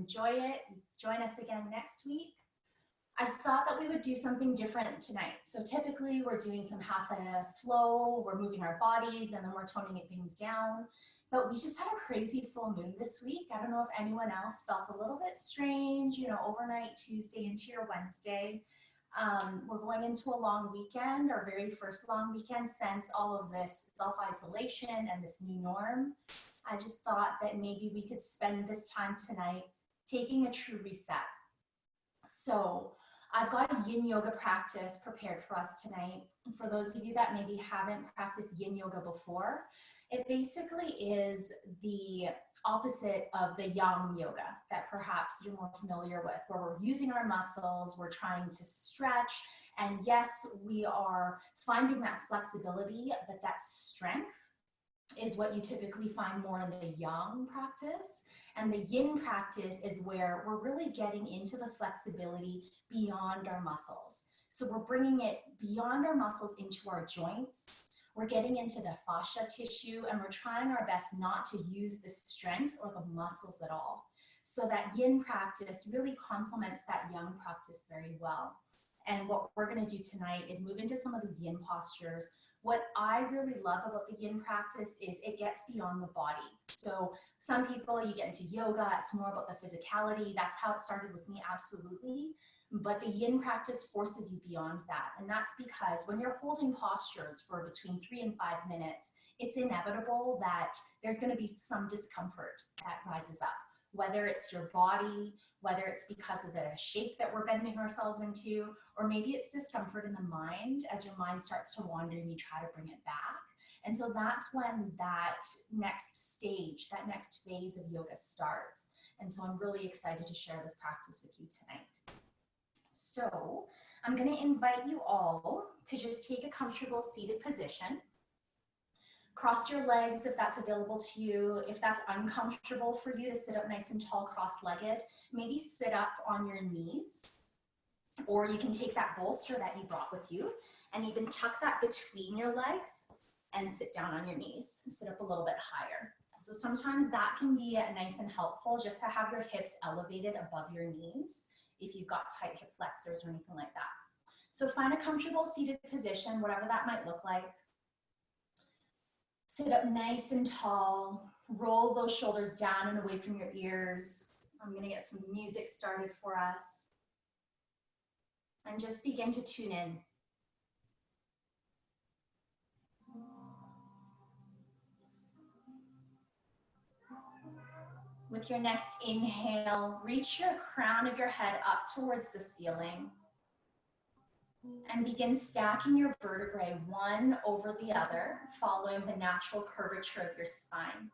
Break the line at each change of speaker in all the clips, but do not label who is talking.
enjoy it. Join us again next week. I thought that we would do something different tonight. So typically we're doing some hatha flow, we're moving our bodies, and then we're toning things down. But we just had a crazy full moon this week. I don't know if anyone else felt a little bit strange, overnight Tuesday into your Wednesday. We're going into a long weekend, our very first long weekend since all of this self-isolation and this new norm. I just thought that maybe we could spend this time tonight taking a true reset. So I've got a yin yoga practice prepared for us tonight. For those of you that maybe haven't practiced yin yoga before, it basically is the opposite of the yang yoga that perhaps you're more familiar with, where we're using our muscles, we're trying to stretch, and yes, we are finding that flexibility, but that strength is what you typically find more in the yang practice. And the yin practice is where we're really getting into the flexibility beyond our muscles. So we're bringing it beyond our muscles into our joints. We're getting into the fascia tissue, and we're trying our best not to use the strength or the muscles at all. So that yin practice really complements that yang practice very well. And what we're going to do tonight is move into some of these yin postures. What I really love about the yin practice is it gets beyond the body. So some people, you get into yoga, it's more about the physicality. That's how it started with me, absolutely. But the yin practice forces you beyond that. And that's because when you're holding postures for between 3 and 5 minutes, it's inevitable that there's going to be some discomfort that rises up, whether it's your body, whether it's because of the shape that we're bending ourselves into, or maybe it's discomfort in the mind as your mind starts to wander and you try to bring it back. And so that's when that next stage, that next phase of yoga starts. And so I'm really excited to share this practice with you tonight. So I'm going to invite you all to just take a comfortable seated position. Cross your legs if that's available to you. If that's uncomfortable for you to sit up nice and tall, cross-legged, maybe sit up on your knees. Or you can take that bolster that you brought with you and even tuck that between your legs and sit down on your knees. Sit up a little bit higher. So sometimes that can be nice and helpful just to have your hips elevated above your knees if you've got tight hip flexors or anything like that. So find a comfortable seated position, whatever that might look like. Sit up nice and tall. Roll those shoulders down and away from your ears. I'm going to get some music started for us. And just begin to tune in. With your next inhale, reach your crown of your head up towards the ceiling. And begin stacking your vertebrae one over the other, following the natural curvature of your spine.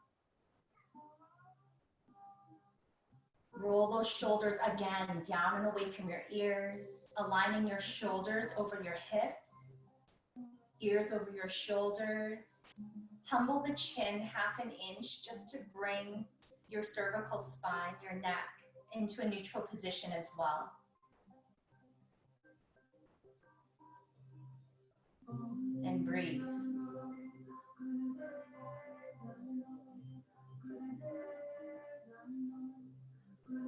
Roll those shoulders again down and away from your ears, aligning your shoulders over your hips, ears over your shoulders. Humble the chin half an inch just to bring your cervical spine, your neck, into a neutral position as well. And breathe.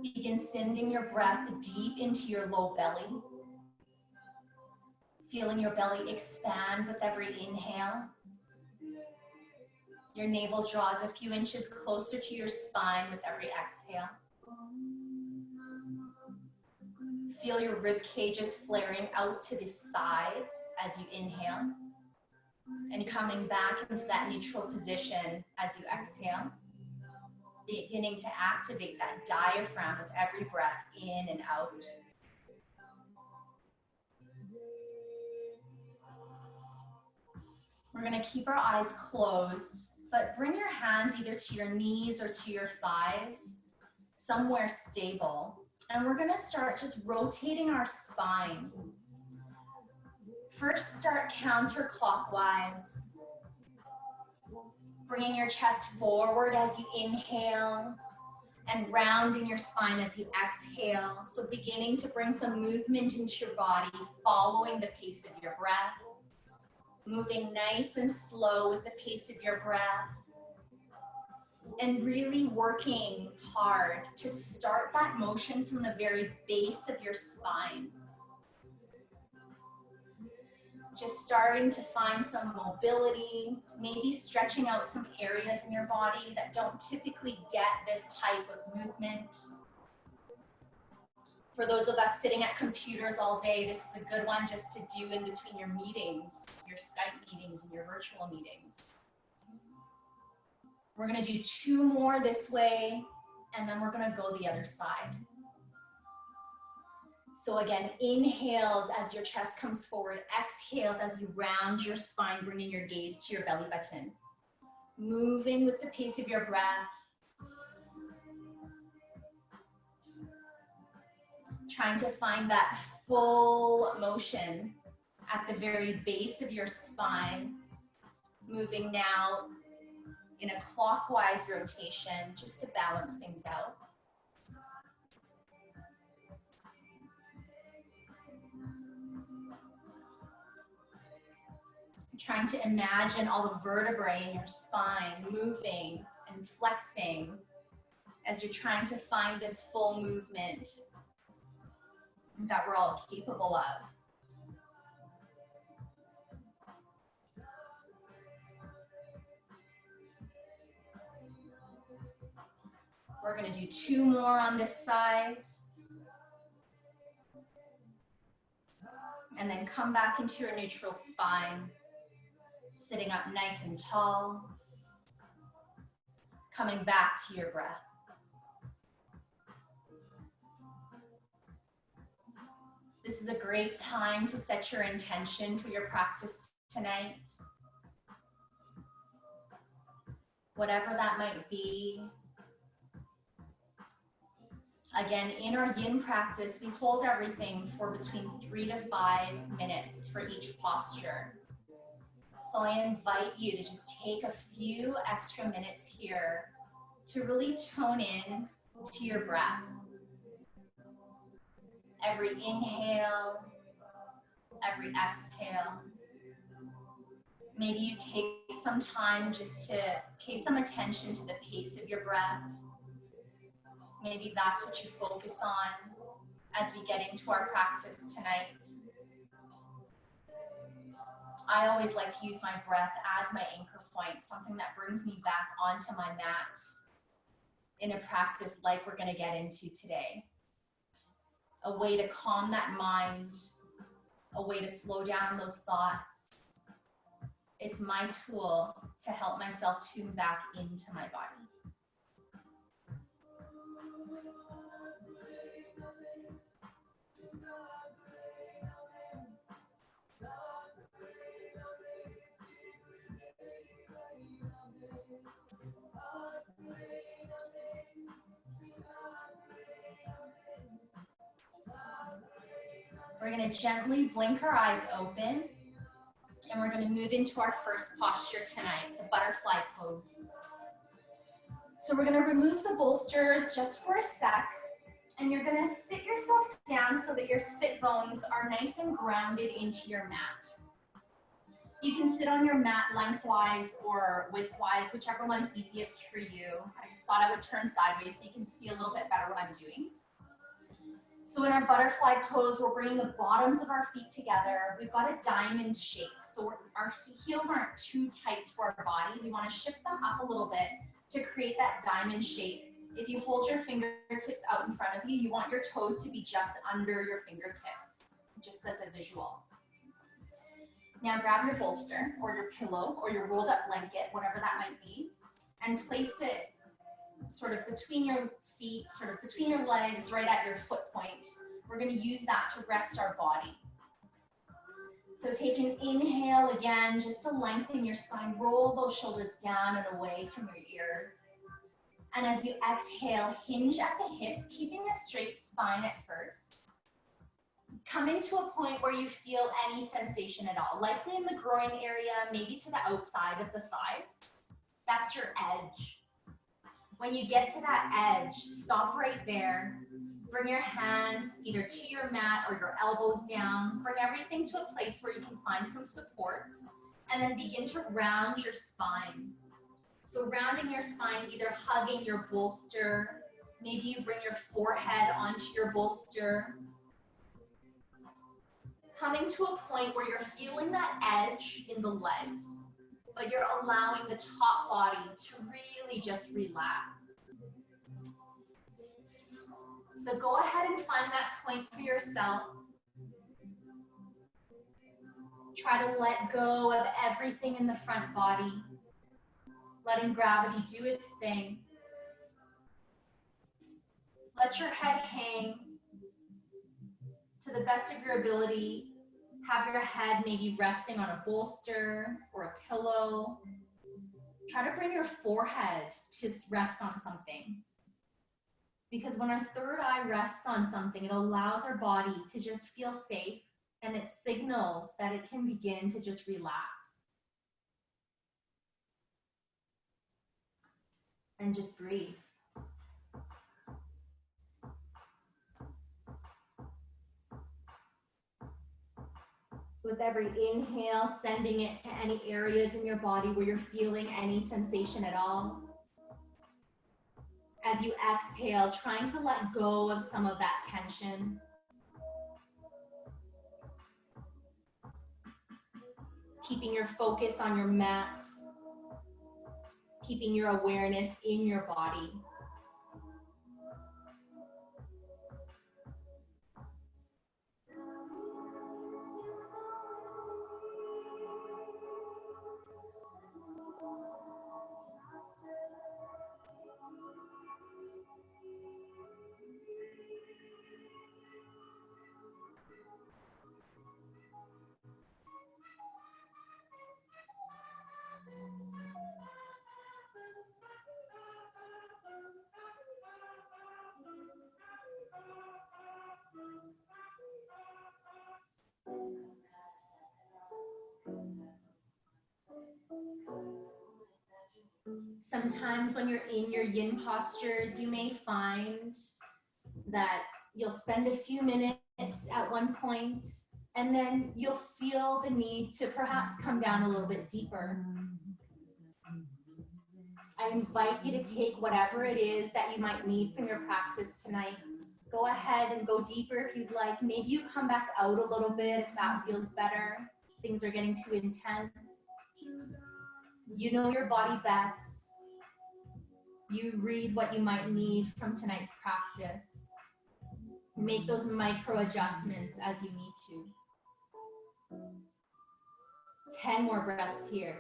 Begin sending your breath deep into your low belly. Feeling your belly expand with every inhale. Your navel draws a few inches closer to your spine with every exhale. Feel your rib cages flaring out to the sides as you inhale. And coming back into that neutral position as you exhale. Beginning to activate that diaphragm with every breath in and out. We're going to keep our eyes closed, but bring your hands either to your knees or to your thighs, somewhere stable. And we're going to start just rotating our spine. First, start counterclockwise. Bringing your chest forward as you inhale and rounding your spine as you exhale. So beginning to bring some movement into your body, following the pace of your breath. Moving nice and slow with the pace of your breath. And really working hard to start that motion from the very base of your spine. Just starting to find some mobility, maybe stretching out some areas in your body that don't typically get this type of movement. For those of us sitting at computers all day, this is a good one just to do in between your meetings, your Skype meetings and your virtual meetings. We're gonna do 2 more this way, and then we're gonna go the other side. So again, inhales as your chest comes forward, exhales as you round your spine, bringing your gaze to your belly button. Moving with the pace of your breath. Trying to find that full motion at the very base of your spine. Moving now in a clockwise rotation just to balance things out. Trying to imagine all the vertebrae in your spine moving and flexing as you're trying to find this full movement that we're all capable of. We're going to do 2 more on this side. And then come back into your neutral spine. Sitting up nice and tall, coming back to your breath. This is a great time to set your intention for your practice tonight. Whatever that might be. Again, in our yin practice, we hold everything for between 3 to 5 minutes for each posture. So I invite you to just take a few extra minutes here to really tone in to your breath. Every inhale, every exhale. Maybe you take some time just to pay some attention to the pace of your breath. Maybe that's what you focus on as we get into our practice tonight. I always like to use my breath as my anchor point, something that brings me back onto my mat in a practice like we're going to get into today. A way to calm that mind, a way to slow down those thoughts. It's my tool to help myself tune back into my body. We're going to gently blink our eyes open, and we're going to move into our first posture tonight, the butterfly pose. So we're going to remove the bolsters just for a sec, and you're going to sit yourself down so that your sit bones are nice and grounded into your mat. You can sit on your mat lengthwise or widthwise, whichever one's easiest for you. I just thought I would turn sideways so you can see a little bit better what I'm doing. So in our butterfly pose, we're bringing the bottoms of our feet together. We've got a diamond shape, so our heels aren't too tight to our body. We want to shift them up a little bit to create that diamond shape. If you hold your fingertips out in front of you, you want your toes to be just under your fingertips, just as a visual. Now grab your bolster or your pillow or your rolled up blanket, whatever that might be, and place it sort of between your feet, sort of between your legs, right at your foot point. We're going to use that to rest our body. So take an inhale again, just to lengthen your spine. Roll those shoulders down and away from your ears. And as you exhale, hinge at the hips, keeping a straight spine at first. Coming to a point where you feel any sensation at all, likely in the groin area, maybe to the outside of the thighs. That's your edge. When you get to that edge, stop right there. Bring your hands either to your mat or your elbows down. Bring everything to a place where you can find some support. And then begin to round your spine. So rounding your spine, either hugging your bolster, maybe you bring your forehead onto your bolster. Coming to a point where you're feeling that edge in the legs, but you're allowing the top body to really just relax. So go ahead and find that point for yourself. Try to let go of everything in the front body, letting gravity do its thing. Let your head hang to the best of your ability. Have your head maybe resting on a bolster or a pillow. Try to bring your forehead to rest on something. Because when our third eye rests on something, it allows our body to just feel safe, and it signals that it can begin to just relax. And just breathe. With every inhale, sending it to any areas in your body where you're feeling any sensation at all. As you exhale, trying to let go of some of that tension. Keeping your focus on your mat. Keeping your awareness in your body. Sometimes when you're in your yin postures, you may find that you'll spend a few minutes at one point, and then you'll feel the need to perhaps come down a little bit deeper. I invite you to take whatever it is that you might need from your practice tonight. Go ahead and go deeper if you'd like. Maybe you come back out a little bit if that feels better. Things are getting too intense. You know your body best. You read what you might need from tonight's practice. Make those micro adjustments as you need to. 10 more breaths here.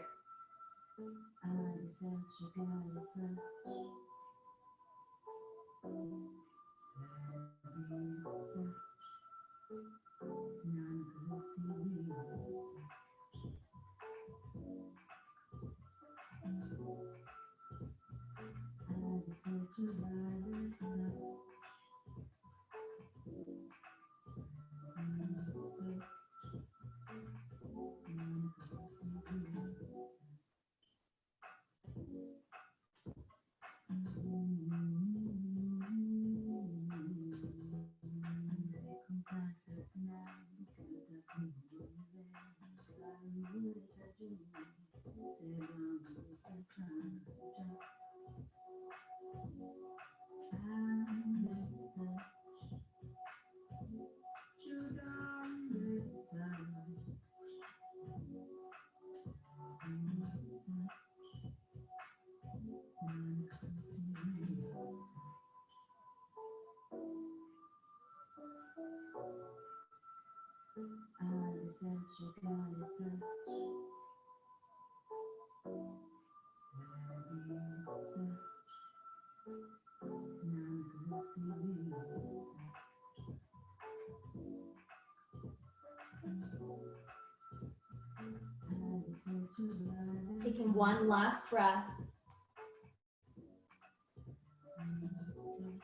Taking one last breath.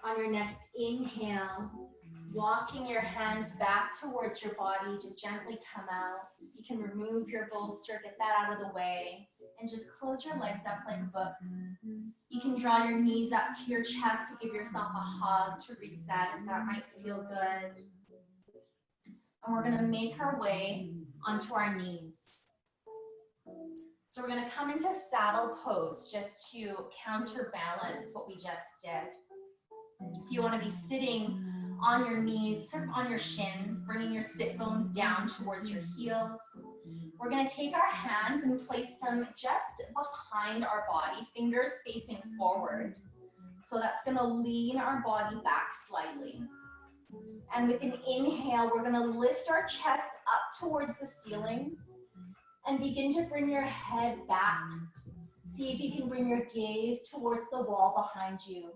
On your next inhale, walking your hands back towards your body to gently come out. You can remove your bolster, get that out of the way, and just close your legs up like a book. You can draw your knees up to your chest to give yourself a hug to reset if that might feel good. And we're going to make our way onto our knees. So So we're gonna come into saddle pose just to counterbalance what we just did. So you wanna be sitting on your knees, sort of on your shins, bringing your sit bones down towards your heels. We're gonna take our hands and place them just behind our body, fingers facing forward. So that's gonna lean our body back slightly. And with an inhale, we're gonna lift our chest up towards the ceiling and begin to bring your head back. See if you can bring your gaze towards the wall behind you,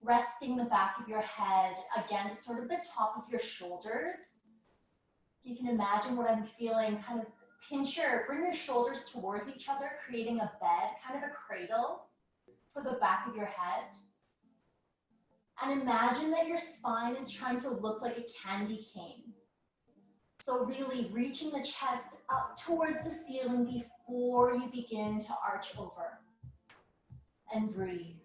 resting the back of your head against sort of the top of your shoulders. You can imagine what I'm feeling, kind of bring your shoulders towards each other, creating a bed, kind of a cradle for the back of your head. And imagine that your spine is trying to look like a candy cane. So really reaching the chest up towards the ceiling before you begin to arch over. And breathe.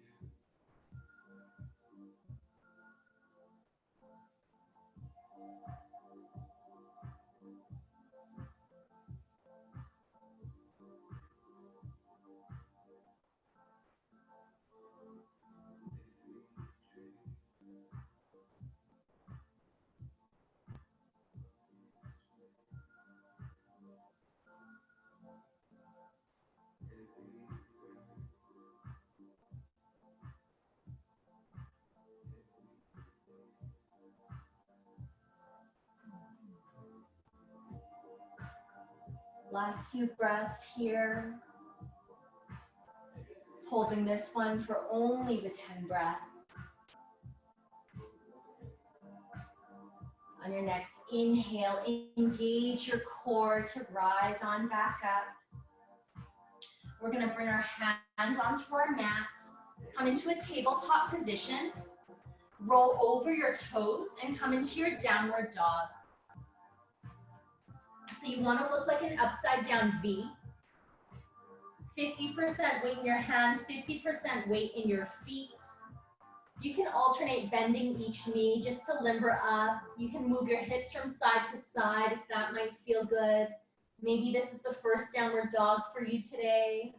Last few breaths here. Holding this one for only the 10 breaths. On your next inhale, engage your core to rise on back up. We're gonna bring our hands onto our mat, come into a tabletop position, roll over your toes and come into your downward dog. So you wanna look like an upside down V. 50% weight in your hands, 50% weight in your feet. You can alternate bending each knee just to limber up. You can move your hips from side to side if that might feel good. Maybe this is the first downward dog for you today.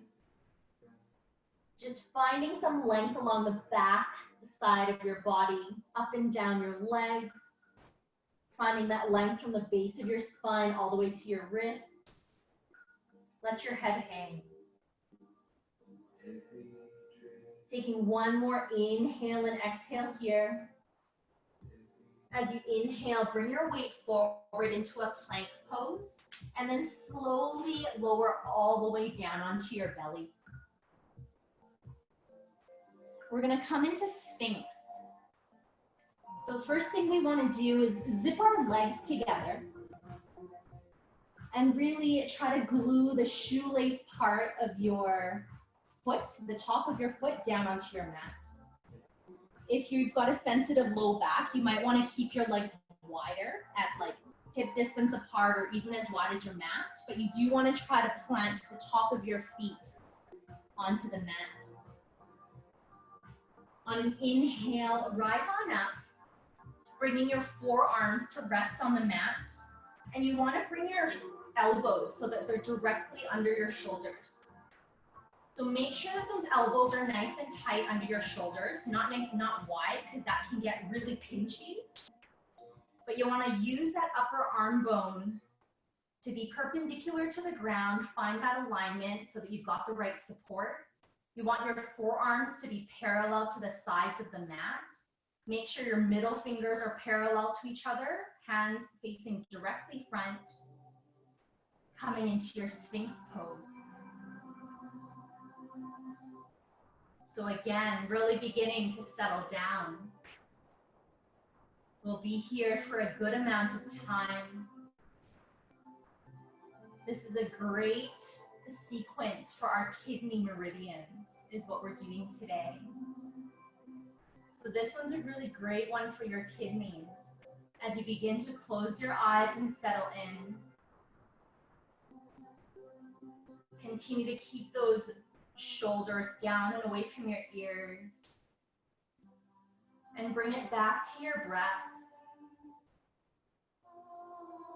Just finding some length along the back side of your body, up and down your legs. Finding that length from the base of your spine all the way to your wrists. Let your head hang. Taking one more inhale and exhale here. As you inhale, bring your weight forward into a plank pose, and then slowly lower all the way down onto your belly. We're gonna come into Sphinx. So first thing we wanna do is zip our legs together and really try to glue the shoelace part of your foot, the top of your foot, down onto your mat. If you've got a sensitive low back, you might want to keep your legs wider at like hip distance apart or even as wide as your mat, but you do want to try to plant the top of your feet onto the mat. On an inhale, rise on up, bringing your forearms to rest on the mat, and you want to bring your elbows so that they're directly under your shoulders. So make sure that those elbows are nice and tight under your shoulders, not wide, because that can get really pinchy. But you want to use that upper arm bone to be perpendicular to the ground, find that alignment so that you've got the right support. You want your forearms to be parallel to the sides of the mat. Make sure your middle fingers are parallel to each other, hands facing directly front, coming into your Sphinx pose. So again, really beginning to settle down. We'll be here for a good amount of time. This is a great sequence for our kidney meridians, is what we're doing today. So this one's a really great one for your kidneys. As you begin to close your eyes and settle in, continue to keep those shoulders down and away from your ears. And bring it back to your breath.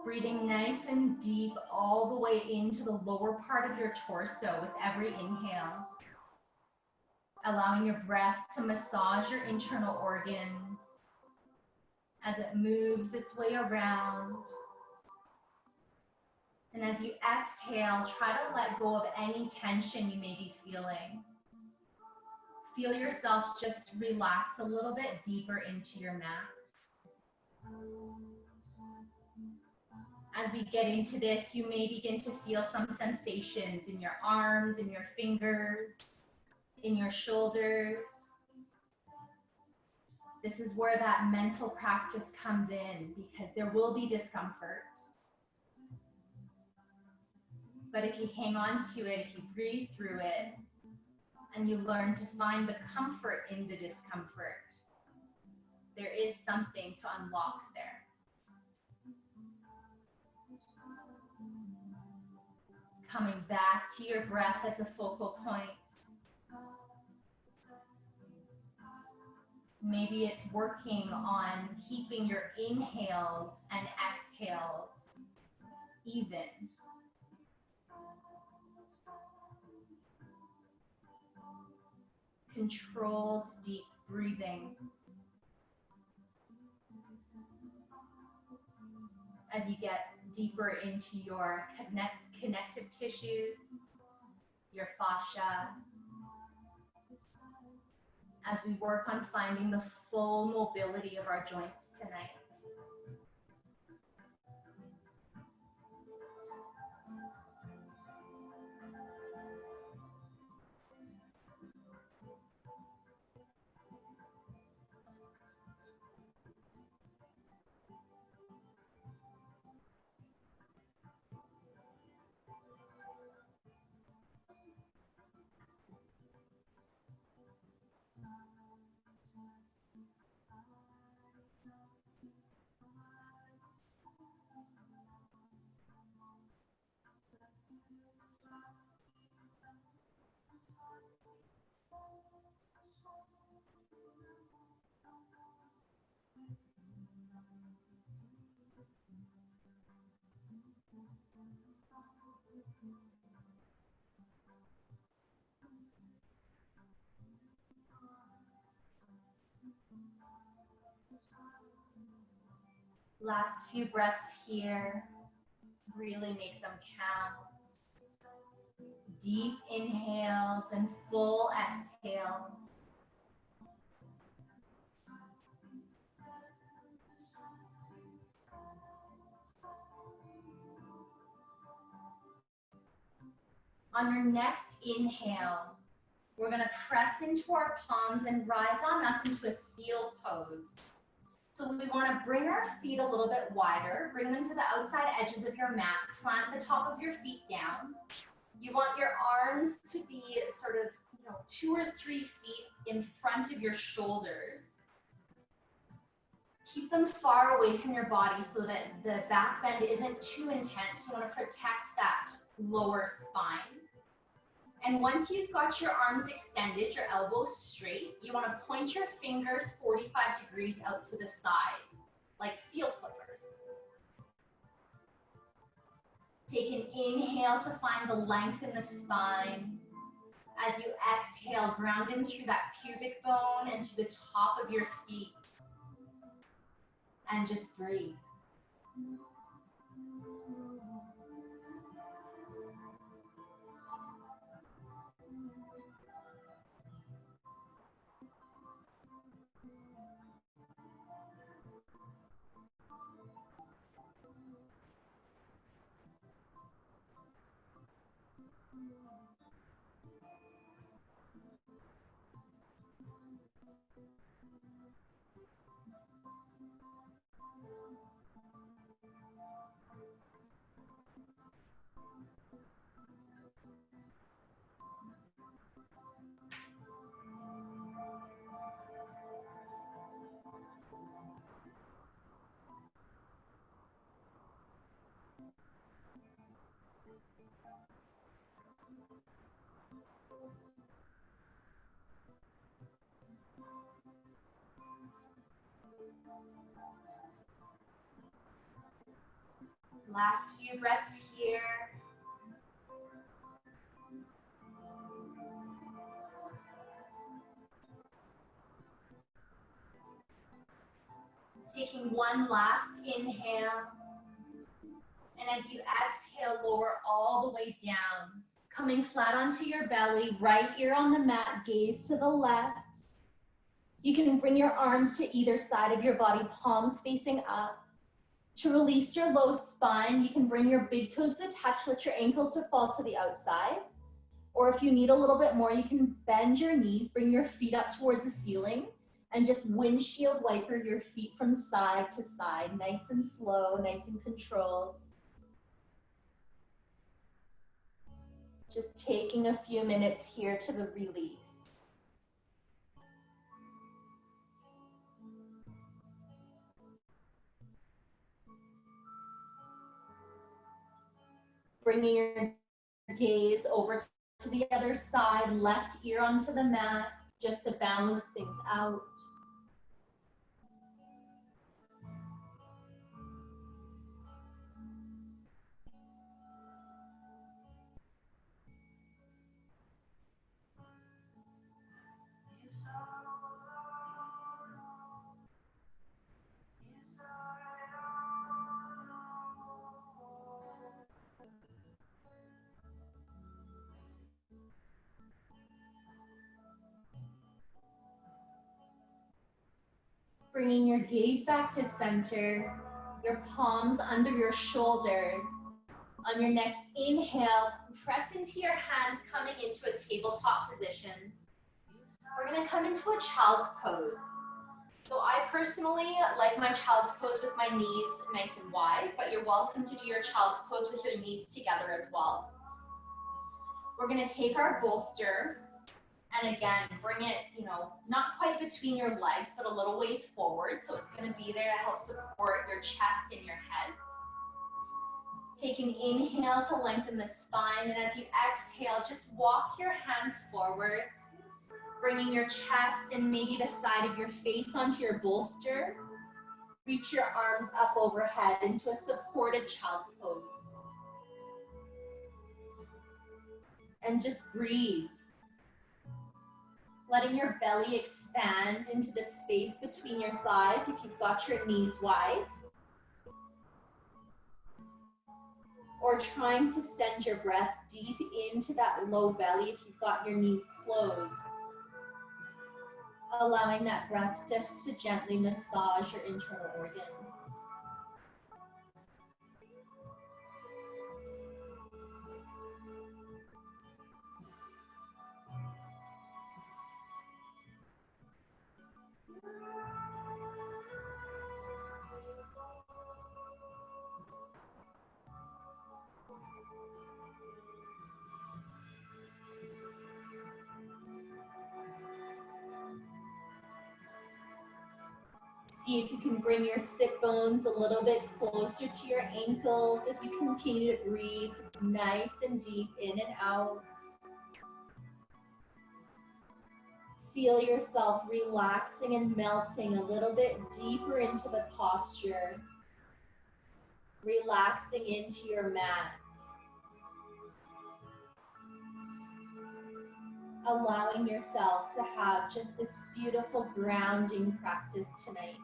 Breathing nice and deep all the way into the lower part of your torso with every inhale. Allowing your breath to massage your internal organs as it moves its way around. And as you exhale, try to let go of any tension you may be feeling. Feel yourself just relax a little bit deeper into your mat. As we get into this, you may begin to feel some sensations in your arms, in your fingers, in your shoulders. This is where that mental practice comes in, because there will be discomfort. But if you hang on to it, if you breathe through it, and you learn to find the comfort in the discomfort, there is something to unlock there. Coming back to your breath as a focal point. Maybe it's working on keeping your inhales and exhales even. Controlled deep breathing. As you get deeper into your connective tissues, your fascia, as we work on finding the full mobility of our joints tonight. Last few breaths here, really make them count. Deep inhales and full exhales. On your next inhale, we're going to press into our palms and rise on up into a seal pose. So we want to bring our feet a little bit wider, bring them to the outside edges of your mat, plant the top of your feet down. You want your arms to be sort of 2 or 3 feet in front of your shoulders. Keep them far away from your body so that the back bend isn't too intense. You want to protect that lower spine. And once you've got your arms extended, your elbows straight, you want to point your fingers 45 degrees out to the side, like seal flippers. Take an inhale to find the length in the spine. As you exhale, ground in through that pubic bone and to the top of your feet. And just breathe. Last few breaths here. Taking one last inhale. And as you exhale, lower all the way down. Coming flat onto your belly, right ear on the mat, gaze to the left. You can bring your arms to either side of your body, palms facing up. To release your low spine, you can bring your big toes to touch, let your ankles to fall to the outside. Or if you need a little bit more, you can bend your knees, bring your feet up towards the ceiling, and just windshield wiper your feet from side to side, nice and slow, nice and controlled. Just taking a few minutes here to the release. Bringing your gaze over to the other side, left ear onto the mat, just to balance things out. Bringing your gaze back to center, your palms under your shoulders. On your next inhale, press into your hands, coming into a tabletop position. We're gonna come into a child's pose. So I personally like my child's pose with my knees nice and wide, but you're welcome to do your child's pose with your knees together as well. We're gonna take our bolster, and again, bring it, not quite between your legs, but a little ways forward. So it's gonna be there to help support your chest and your head. Take an inhale to lengthen the spine, and as you exhale, just walk your hands forward, bringing your chest and maybe the side of your face onto your bolster. Reach your arms up overhead into a supported child's pose. And just breathe. Letting your belly expand into the space between your thighs if you've got your knees wide. Or trying to send your breath deep into that low belly if you've got your knees closed. Allowing that breath just to gently massage your internal organs. See if you can bring your sit bones a little bit closer to your ankles as you continue to breathe nice and deep in and out. Feel yourself relaxing and melting a little bit deeper into the posture. Relaxing into your mat. Allowing yourself to have just this beautiful grounding practice tonight.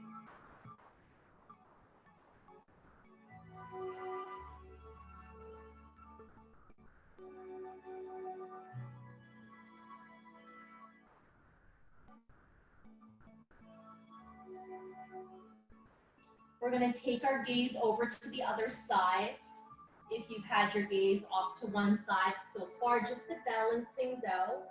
We're going to take our gaze over to the other side. If you've had your gaze off to one side so far, just to balance things out.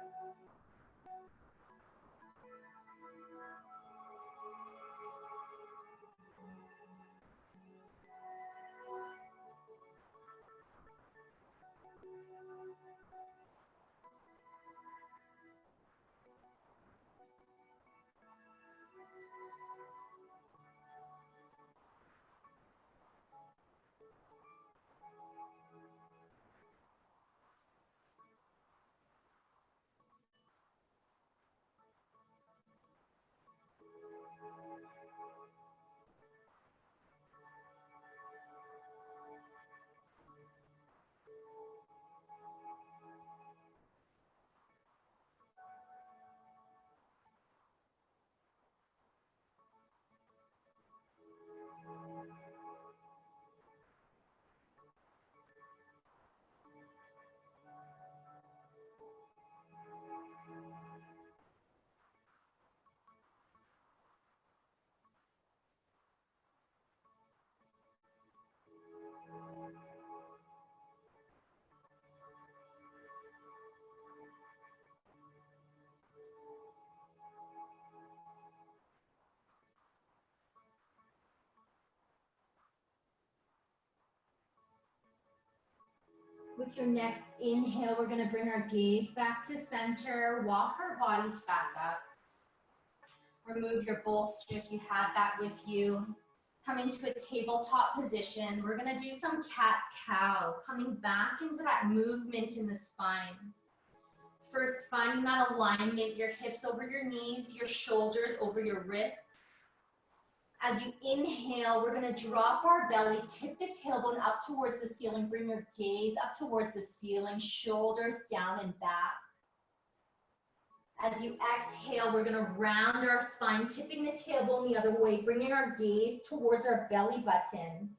With your next inhale, we're going to bring our gaze back to center, walk our bodies back up. Remove your bolster if you had that with you. Come into a tabletop position. We're going to do some cat-cow, coming back into that movement in the spine. First, finding that alignment, your hips over your knees, your shoulders over your wrists. As you inhale, we're going to drop our belly, tip the tailbone up towards the ceiling, bring your gaze up towards the ceiling, shoulders down and back. As you exhale, we're going to round our spine, tipping the tailbone the other way, bringing our gaze towards our belly button,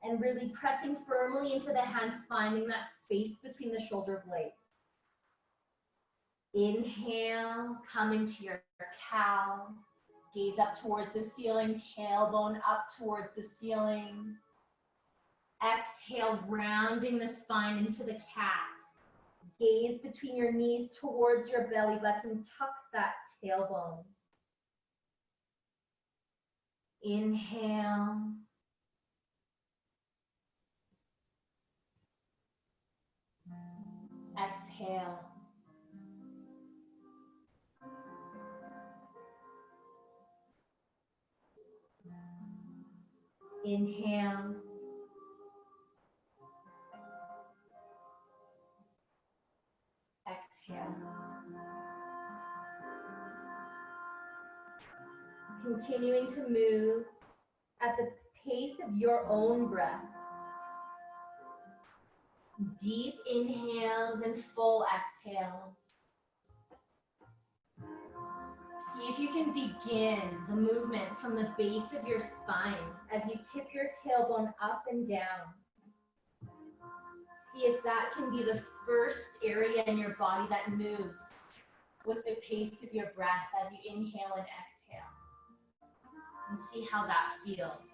and really pressing firmly into the hands, finding that space between the shoulder blades. Inhale, come into your cow. Gaze up towards the ceiling, tailbone up towards the ceiling. Exhale, rounding the spine into the cat. Gaze between your knees towards your belly button, tuck that tailbone. Inhale. Exhale. Inhale. Exhale. Continuing to move at the pace of your own breath. Deep inhales and full exhales. See if you can begin the movement from the base of your spine as you tip your tailbone up and down. See if that can be the first area in your body that moves with the pace of your breath as you inhale and exhale. And see how that feels.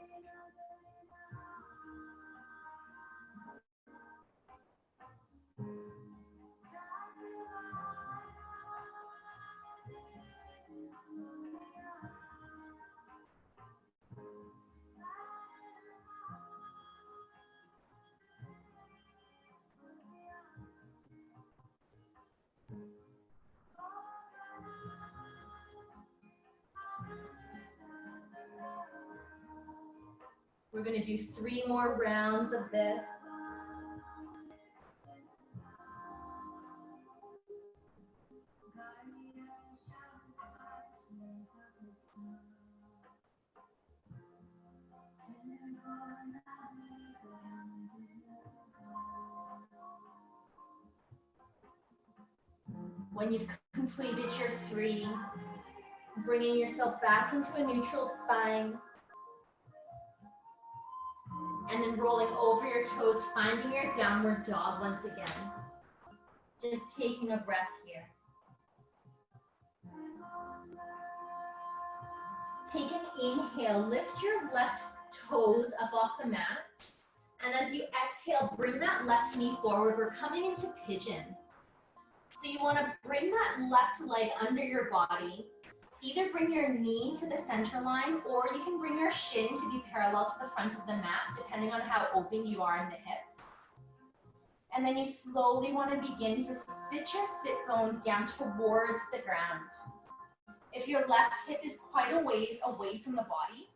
We're going to do 3 more rounds of this. When you've completed your 3, bringing yourself back into a neutral spine, and then rolling over your toes, finding your downward dog once again. Just taking a breath here. Take an inhale, lift your left toes up off the mat. And as you exhale, bring that left knee forward. We're coming into pigeon. So you want to bring that left leg under your body. Either bring your knee to the center line, or you can bring your shin to be parallel to the front of the mat, depending on how open you are in the hips. And then you slowly want to begin to sit your sit bones down towards the ground. If your left hip is quite a ways away from the body,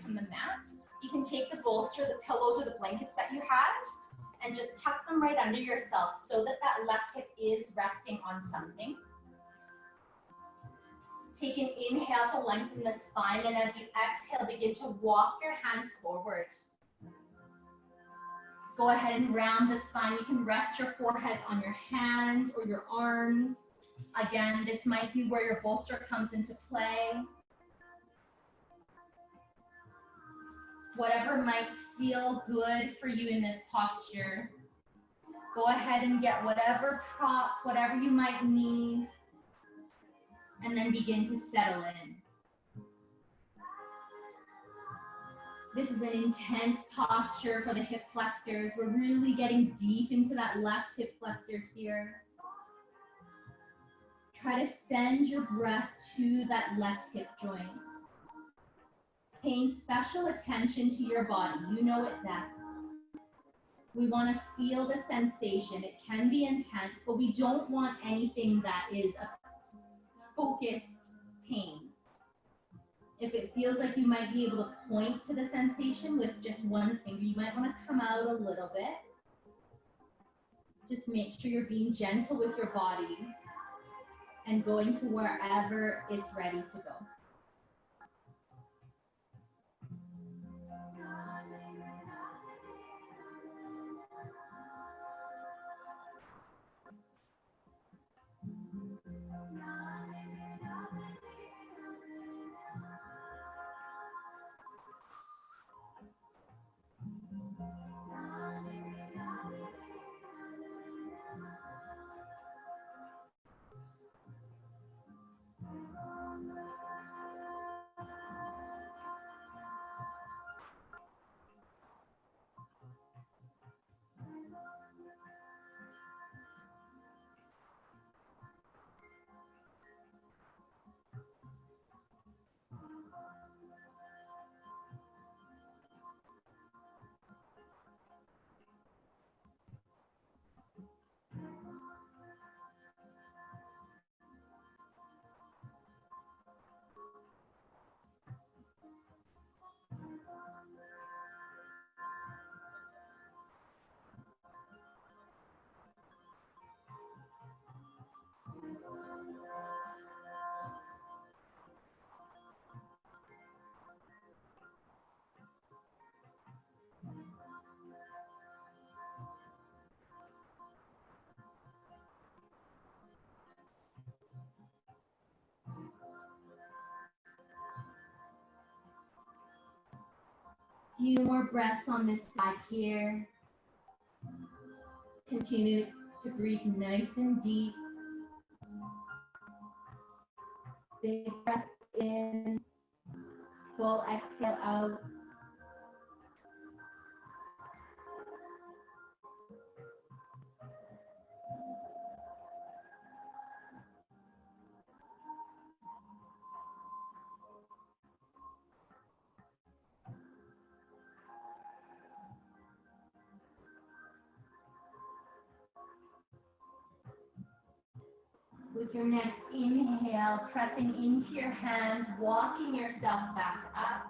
from the mat, you can take the bolster, the pillows, or the blankets that you had, and just tuck them right under yourself so that that left hip is resting on something. Take an inhale to lengthen the spine, and as you exhale, begin to walk your hands forward. Go ahead and round the spine. You can rest your foreheads on your hands or your arms. Again, this might be where your bolster comes into play. Whatever might feel good for you in this posture. Go ahead and get whatever props, whatever you might need, and then begin to settle in. This is an intense posture for the hip flexors. We're really getting deep into that left hip flexor here. Try to send your breath to that left hip joint. Paying special attention to your body. You know it best. We want to feel the sensation. It can be intense, but we don't want anything that is a focused pain. If it feels like you might be able to point to the sensation with just one finger, you might want to come out a little bit. Just make sure you're being gentle with your body and going to wherever it's ready to go. Few more breaths on this side here. Continue to breathe nice and deep. Big breath in, full exhale out. With your next inhale, pressing into your hands, walking yourself back up.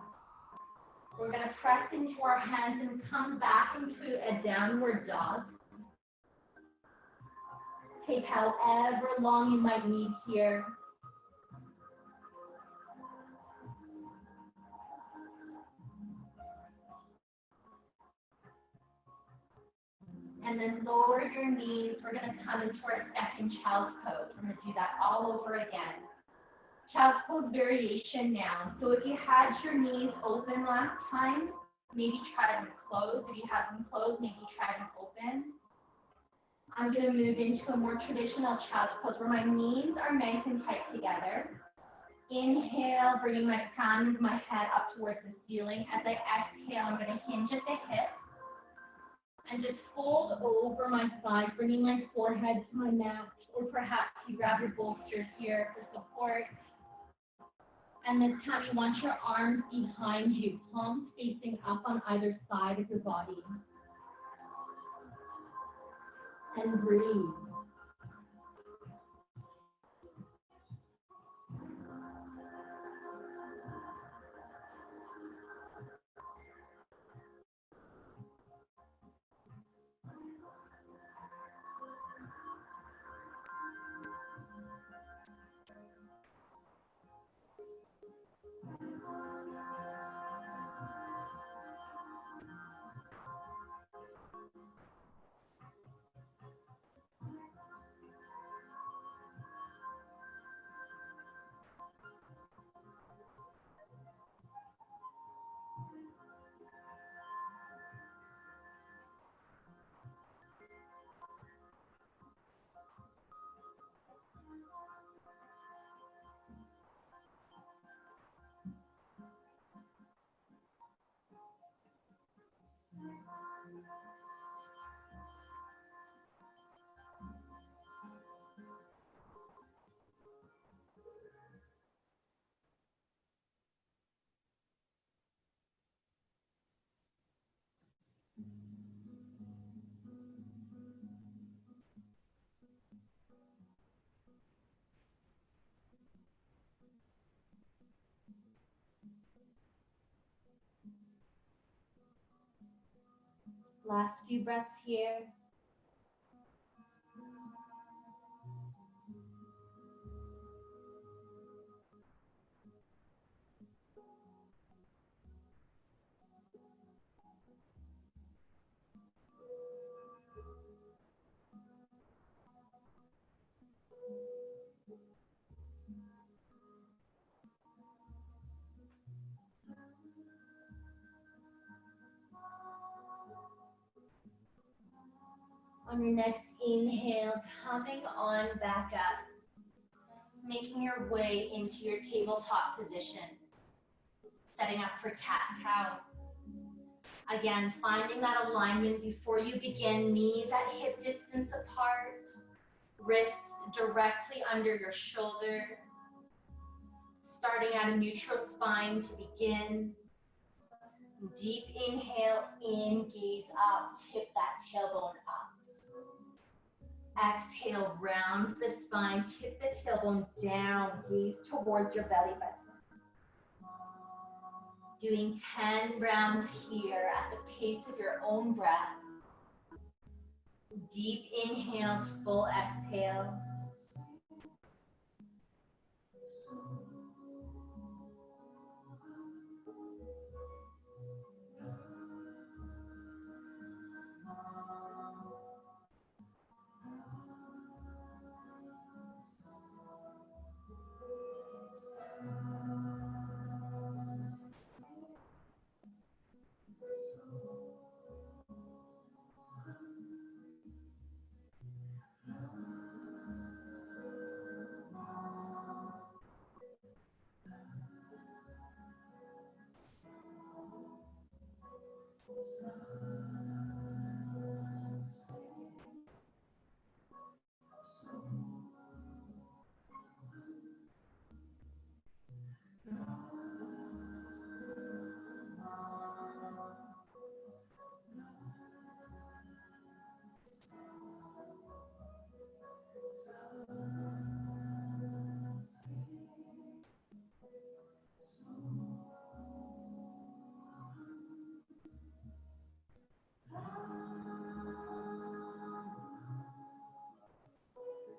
We're going to press into our hands and come back into a downward dog. Take however long you might need here. And then lower your knees. We're going to come into our second child's pose. We're going to do that all over again. Child's pose variation now. So if you had your knees open last time, maybe try them closed. If you have them closed, maybe try them open. I'm going to move into a more traditional child's pose where my knees are nice and tight together. Inhale, bringing my crown of my head up towards the ceiling. As I exhale, I'm going to hinge at the hips. And just fold over my side, bringing my forehead to my mat, or perhaps you grab your bolsters here for support. And this time you want your arms behind you, palms facing up on either side of your body. And breathe. Last few breaths here. On your next inhale, coming on back up, making your way into your tabletop position, setting up for cat-cow. Again, finding that alignment before you begin, knees at hip distance apart, wrists directly under your shoulders, starting at a neutral spine to begin. Deep inhale, in, gaze up, tip that tailbone up. Exhale, round the spine, tip the tailbone down, gaze towards your belly button. Doing 10 rounds here at the pace of your own breath. Deep inhales, full exhales.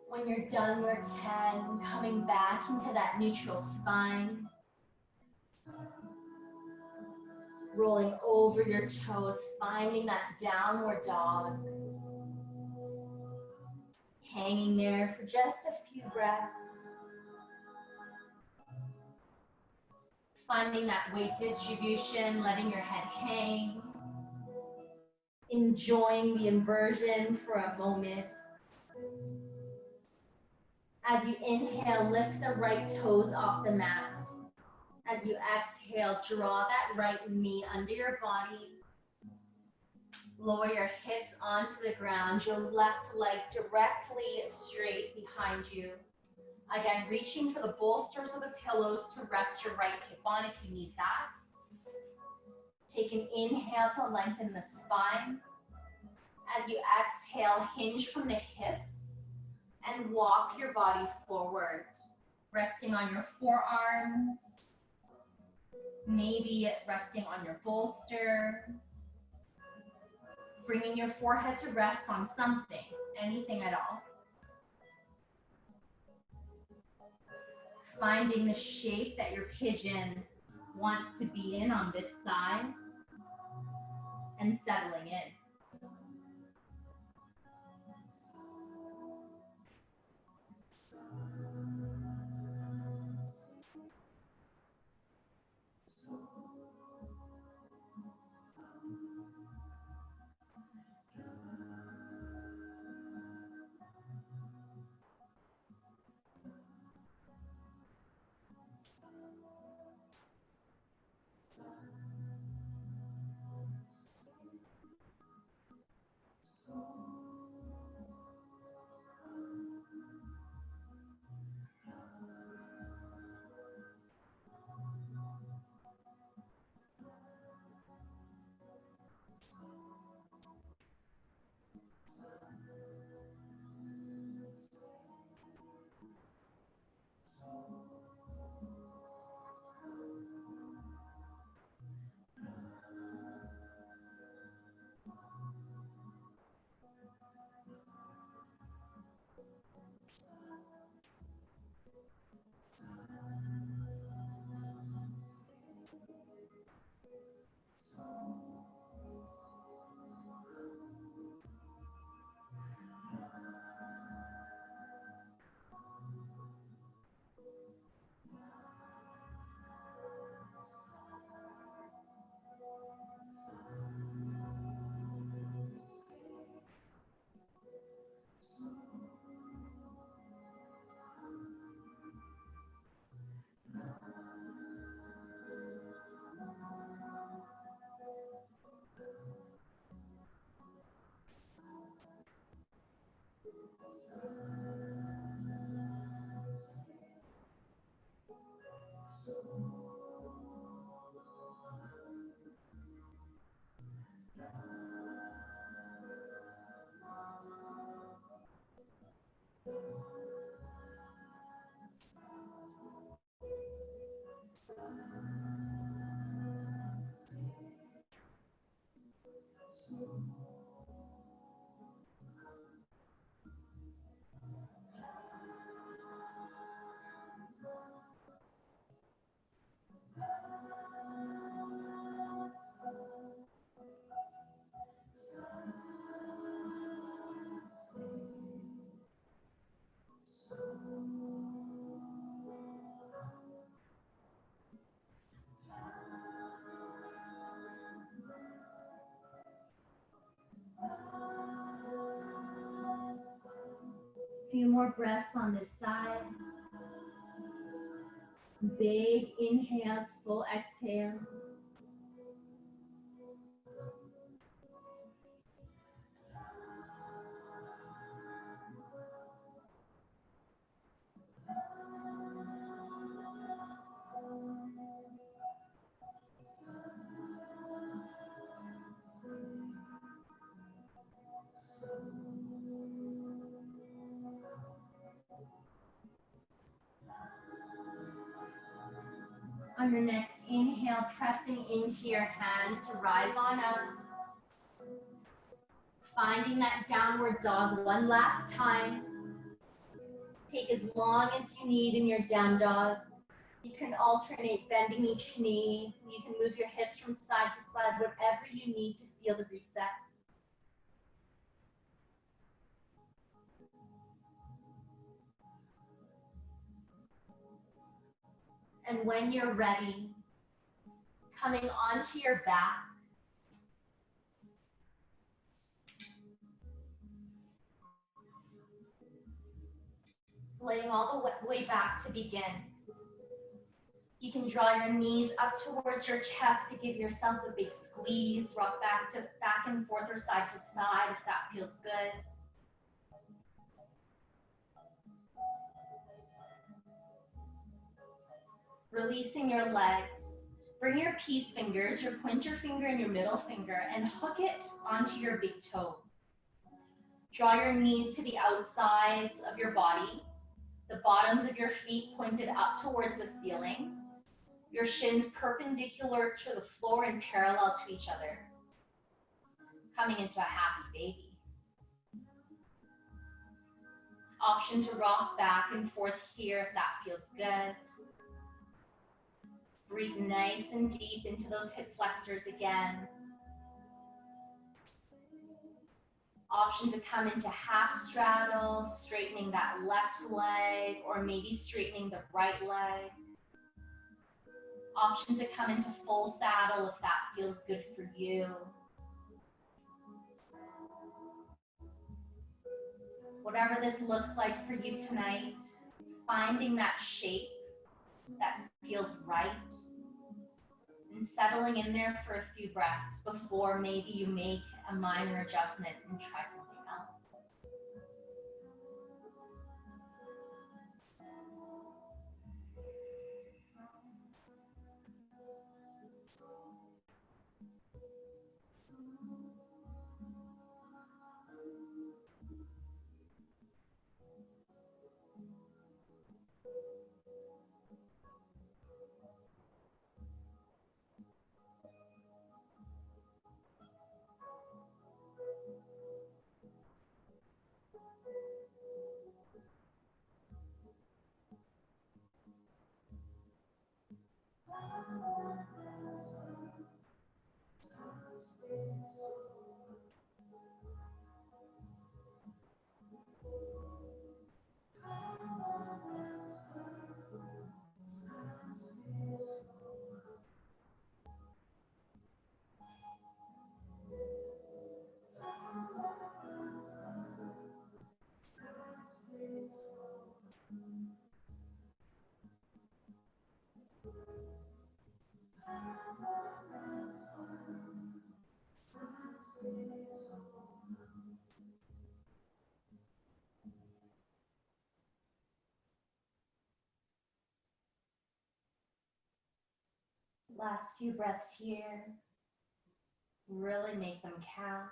When you're done your 10, coming back into that neutral spine. Rolling over your toes, finding that downward dog. Hanging there for just a few breaths. Finding that weight distribution, letting your head hang. Enjoying the inversion for a moment. As you inhale, lift the right toes off the mat. As you exhale, draw that right knee under your body. Lower your hips onto the ground, your left leg directly straight behind you. Again, reaching for the bolsters or the pillows to rest your right hip on if you need that. Take an inhale to lengthen the spine. As you exhale, hinge from the hips and walk your body forward, resting on your forearms, maybe resting on your bolster, bringing your forehead to rest on something, anything at all. Finding the shape that your pigeon wants to be in on this side and settling in. few more breaths on this side. Big inhales, full exhale. On your next inhale, pressing into your hands to rise on up. Finding that downward dog one last time. Take as long as you need in your down dog. You can alternate bending each knee. You can move your hips from side to side, whatever you need to feel the reset. And when you're ready, coming onto your back, laying all the way back to begin. You can draw your knees up towards your chest to give yourself a big squeeze. Rock back and forth or side to side if that feels good. Releasing your legs. Bring your peace fingers, your pointer finger and your middle finger, and hook it onto your big toe. Draw your knees to the outsides of your body. The bottoms of your feet pointed up towards the ceiling. Your shins perpendicular to the floor and parallel to each other. Coming into a happy baby. Option to rock back and forth here if that feels good. Breathe nice and deep into those hip flexors again. Option to come into half straddle, straightening that left leg or maybe straightening the right leg. Option to come into full saddle if that feels good for you. Whatever this looks like for you tonight, finding that shape that feels right and settling in there for a few breaths before maybe you make a minor adjustment and try something else. Last few breaths here. Really make them count.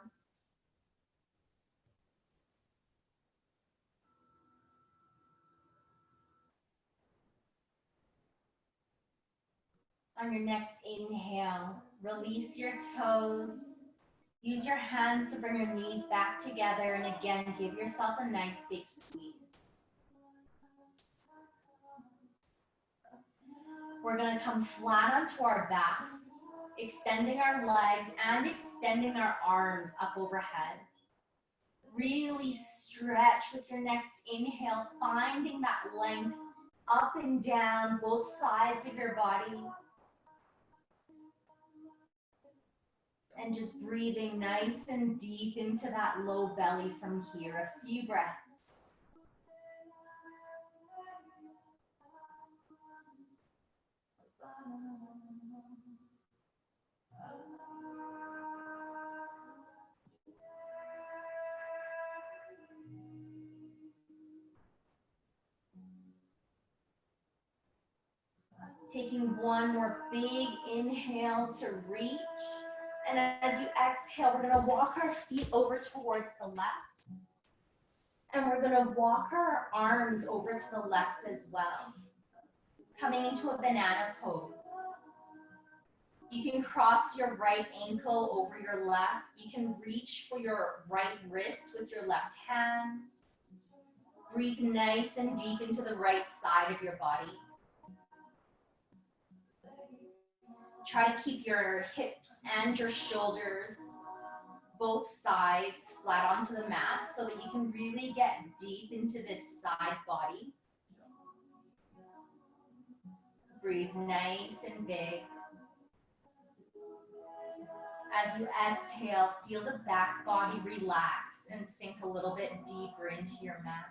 On your next inhale, release your toes. Use your hands to bring your knees back together, and again, give yourself a nice big squeeze. We're going to come flat onto our backs, extending our legs and extending our arms up overhead. Really stretch with your next inhale, finding that length up and down both sides of your body. And just breathing nice and deep into that low belly from here. A few breaths. Taking one more big inhale to reach. And as you exhale, we're gonna walk our feet over towards the left. And we're gonna walk our arms over to the left as well. Coming into a banana pose. You can cross your right ankle over your left. You can reach for your right wrist with your left hand. Breathe nice and deep into the right side of your body. Try to keep your hips and your shoulders, both sides, flat onto the mat so that you can really get deep into this side body. Breathe nice and big. As you exhale, feel the back body relax and sink a little bit deeper into your mat.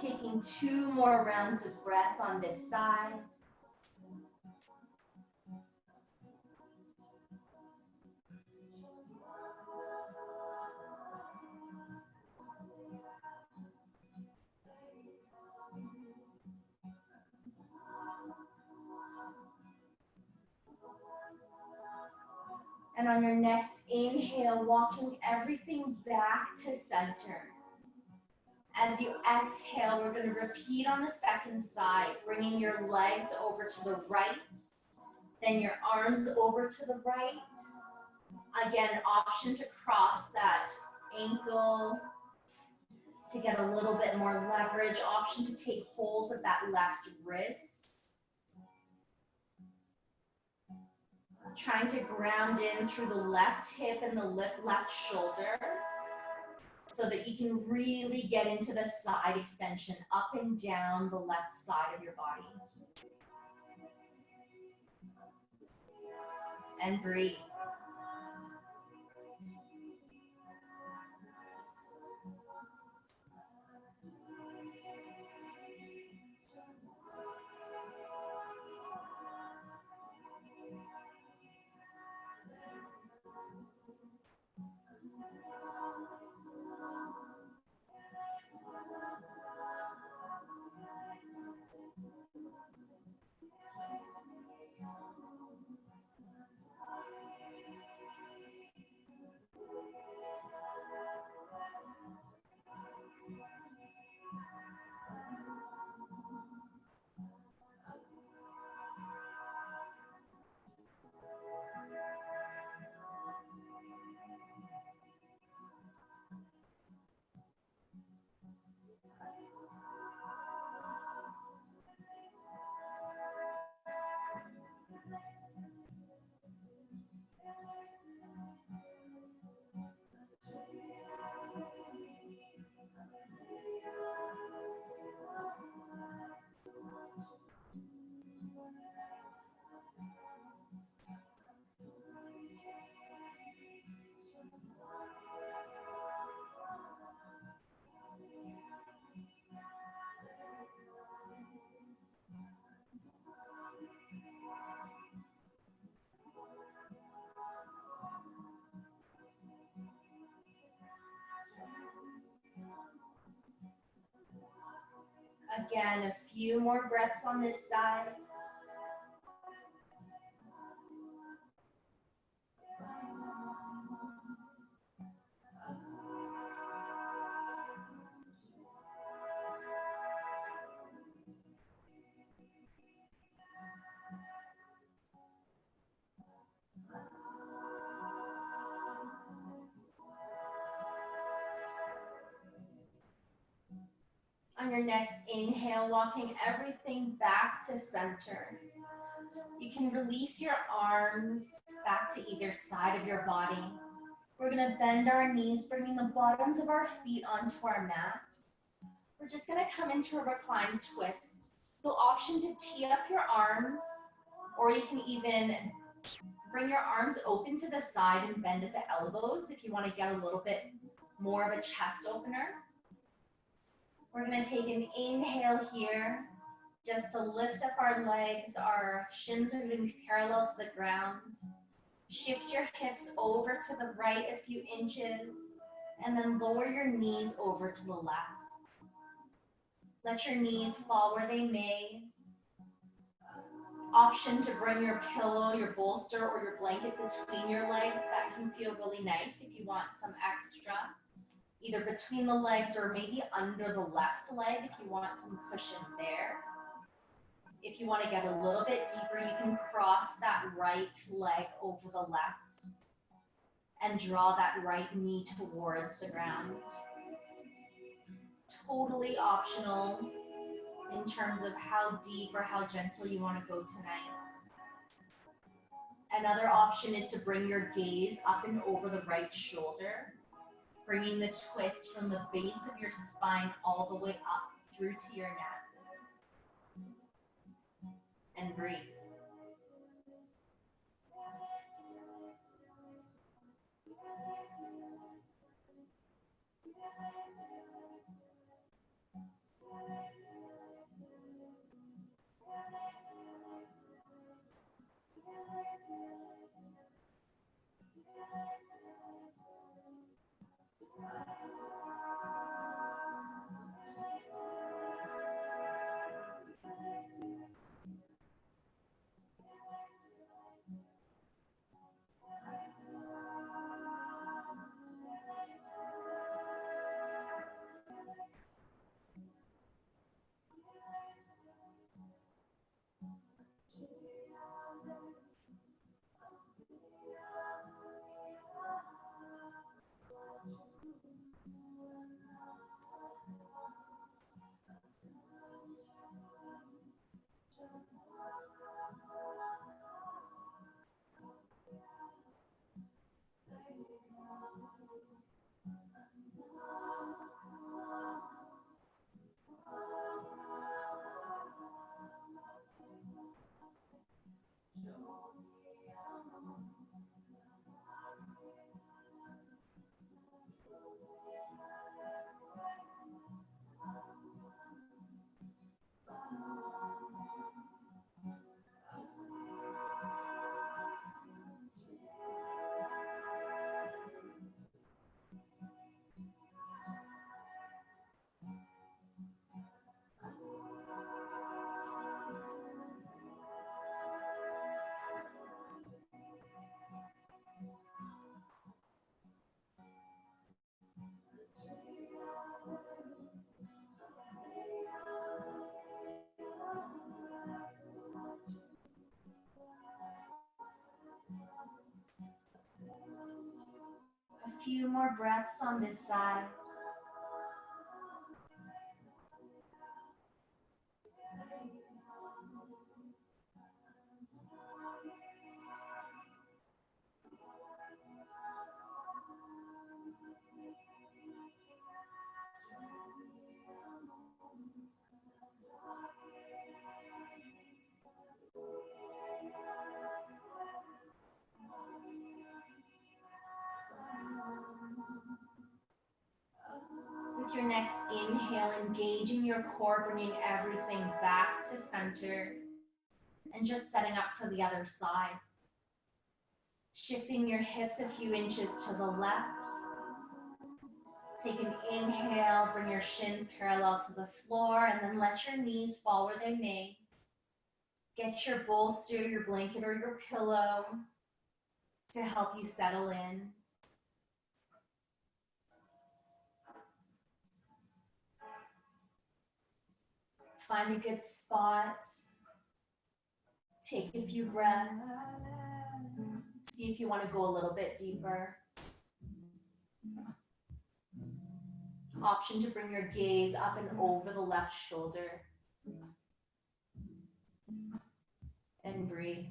Taking 2 more rounds of breath on this side. And on your next inhale, walking everything back to center. As you exhale, we're going to repeat on the second side, bringing your legs over to the right, then your arms over to the right. Again, an option to cross that ankle to get a little bit more leverage, option to take hold of that left wrist. Trying to ground in through the left hip and the left shoulder so that you can really get into the side extension up and down the left side of your body. And breathe. Again, a few more breaths on this side. On your next inhale, walking everything back to center. You can release your arms back to either side of your body. We're gonna bend our knees, bringing the bottoms of our feet onto our mat. We're just gonna come into a reclined twist. So option to tee up your arms, or you can even bring your arms open to the side and bend at the elbows if you wanna get a little bit more of a chest opener. We're gonna take an inhale here, just to lift up our legs. Our shins are gonna be parallel to the ground. Shift your hips over to the right a few inches, and then lower your knees over to the left. Let your knees fall where they may. Option to bring your pillow, your bolster, or your blanket between your legs. That can feel really nice if you want some extra, either between the legs or maybe under the left leg if you want some cushion there. If you want to get a little bit deeper, you can cross that right leg over the left and draw that right knee towards the ground. Totally optional in terms of how deep or how gentle you want to go tonight. Another option is to bring your gaze up and over the right shoulder, bringing the twist from the base of your spine all the way up through to your neck. And breathe. A few more breaths on this side. With your next inhale, engaging your core, bringing everything back to center, and just setting up for the other side. Shifting your hips a few inches to the left, Take an inhale, bring your shins parallel to the floor, and then let your knees fall where they may. Get your bolster, your blanket, or your pillow to help you settle in. Find a good spot. Take a few breaths. See if you want to go a little bit deeper. Option to bring your gaze up and over the left shoulder. And breathe.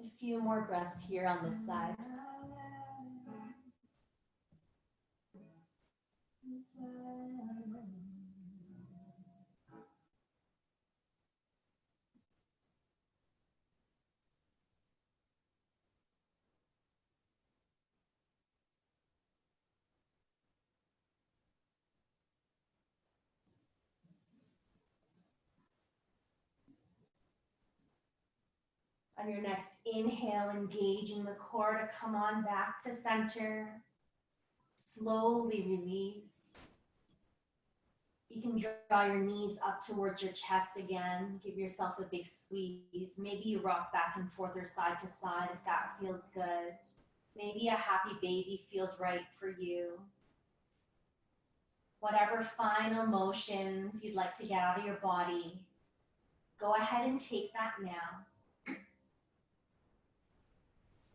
A few more breaths here on this side. On your next inhale, engaging the core to come on back to center. Slowly release. You can draw your knees up towards your chest again. Give yourself a big squeeze. Maybe you rock back and forth or side to side if that feels good. Maybe a happy baby feels right for you. Whatever final motions you'd like to get out of your body, go ahead and take that now.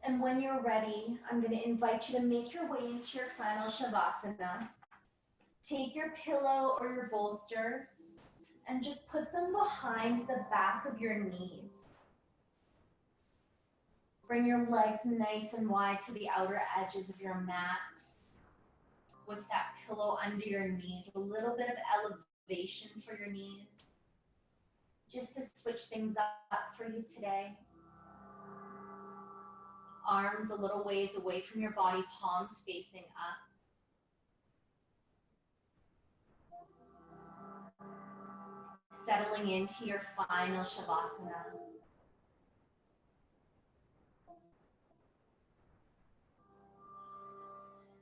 And when you're ready, I'm going to invite you to make your way into your final Shavasana. Take your pillow or your bolsters and just put them behind the back of your knees. Bring your legs nice and wide to the outer edges of your mat with that pillow under your knees, a little bit of elevation for your knees, just to switch things up for you today. Arms a little ways away from your body, palms facing up. Settling into your final Shavasana.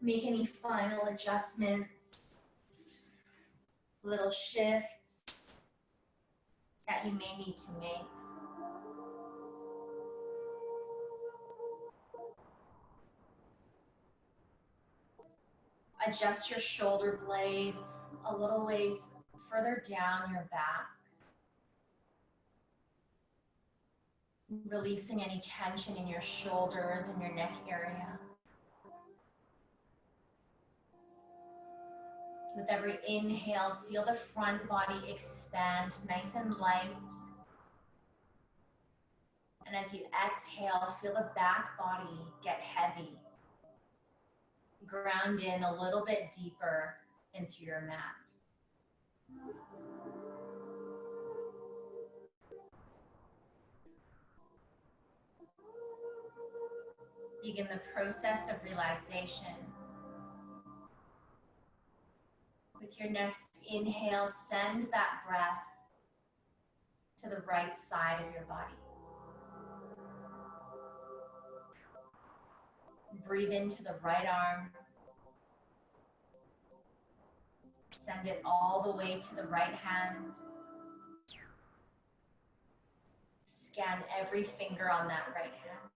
Make any final adjustments, little shifts that you may need to make. Adjust your shoulder blades a little ways further down your back. Releasing any tension in your shoulders and your neck area. With every inhale, feel the front body expand nice and light. And as you exhale, feel the back body get heavy. Ground in a little bit deeper into your mat. Begin the process of relaxation. With your next inhale, send that breath to the right side of your body. Breathe into the right arm. Send it all the way to the right hand. Scan every finger on that right hand.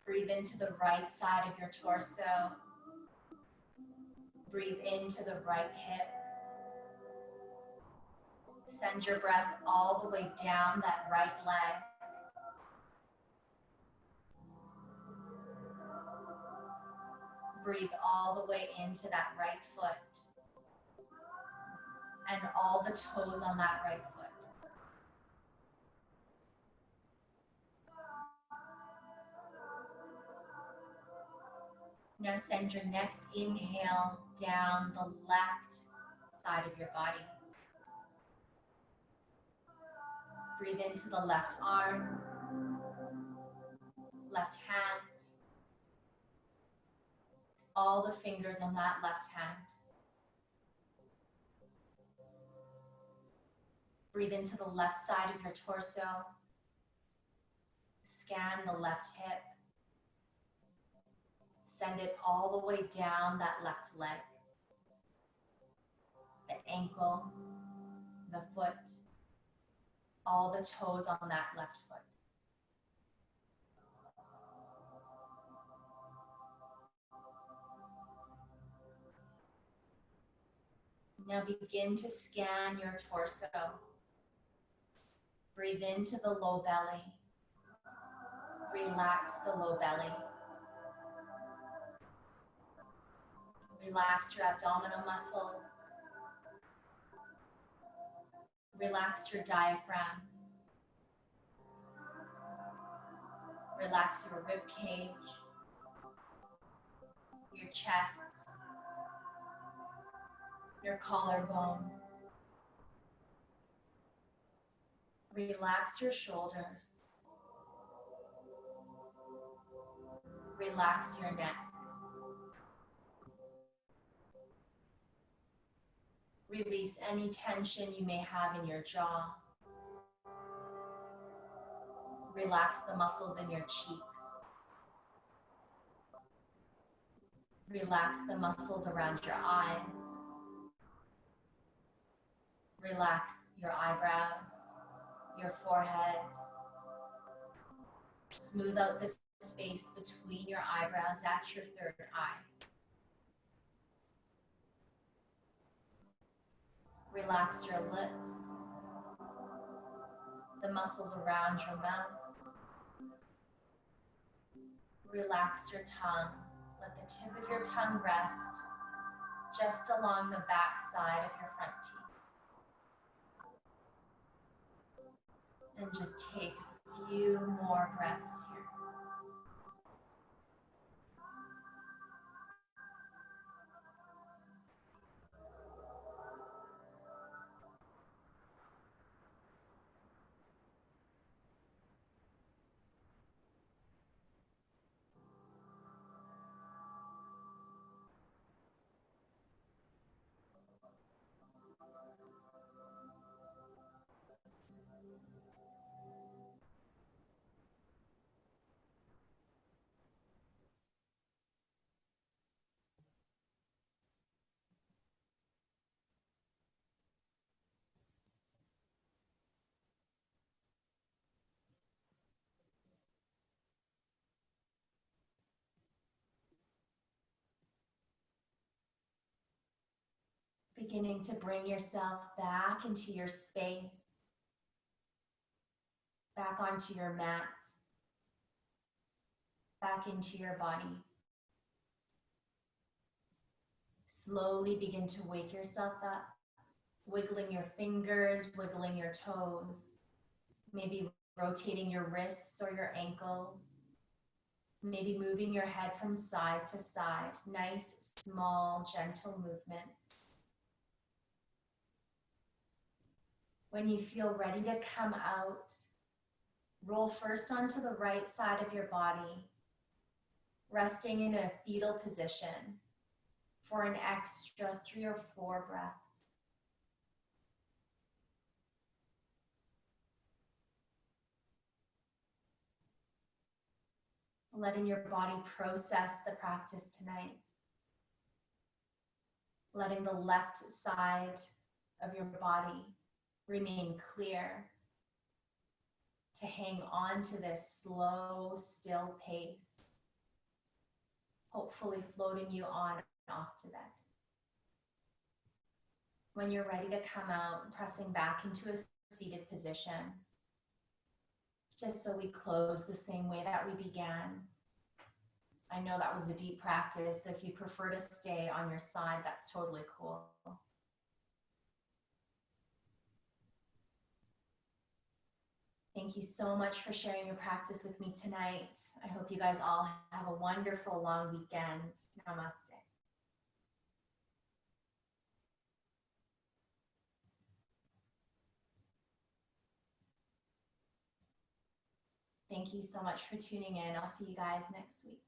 Breathe into the right side of your torso. Breathe into the right hip. Send your breath all the way down that right leg. Breathe all the way into that right foot. And all the toes on that right foot. Now send your next inhale down the left side of your body. Breathe into the left arm, left hand, all the fingers on that left hand. Breathe into the left side of your torso. Scan the left hip. Send it all the way down that left leg, the ankle, the foot, all the toes on that left foot. Now begin to scan your torso. Breathe into the low belly. Relax the low belly. Relax your abdominal muscles. Relax your diaphragm. Relax your rib cage, your chest, your collarbone. Relax your shoulders. Relax your neck. Release any tension you may have in your jaw. Relax the muscles in your cheeks. Relax the muscles around your eyes. Relax your eyebrows, your forehead. Smooth out the space between your eyebrows at your third eye. Relax your lips, the muscles around your mouth. Relax your tongue. Let the tip of your tongue rest just along the back side of your front teeth. And just take a few more breaths here. Beginning to bring yourself back into your space, back onto your mat, back into your body. Slowly begin to wake yourself up, wiggling your fingers, wiggling your toes, maybe rotating your wrists or your ankles, maybe moving your head from side to side. Nice, small, gentle movements. When you feel ready to come out, roll first onto the right side of your body, resting in a fetal position for an extra 3 or 4 breaths. Letting your body process the practice tonight. Letting the left side of your body remain clear, to hang on to this slow, still pace, hopefully floating you on and off to bed. When you're ready to come out, pressing back into a seated position, just so we close the same way that we began. I know that was a deep practice, so if you prefer to stay on your side, that's totally cool. Thank you so much for sharing your practice with me tonight. I hope you guys all have a wonderful long weekend. Namaste. Thank you so much for tuning in. I'll see you guys next week.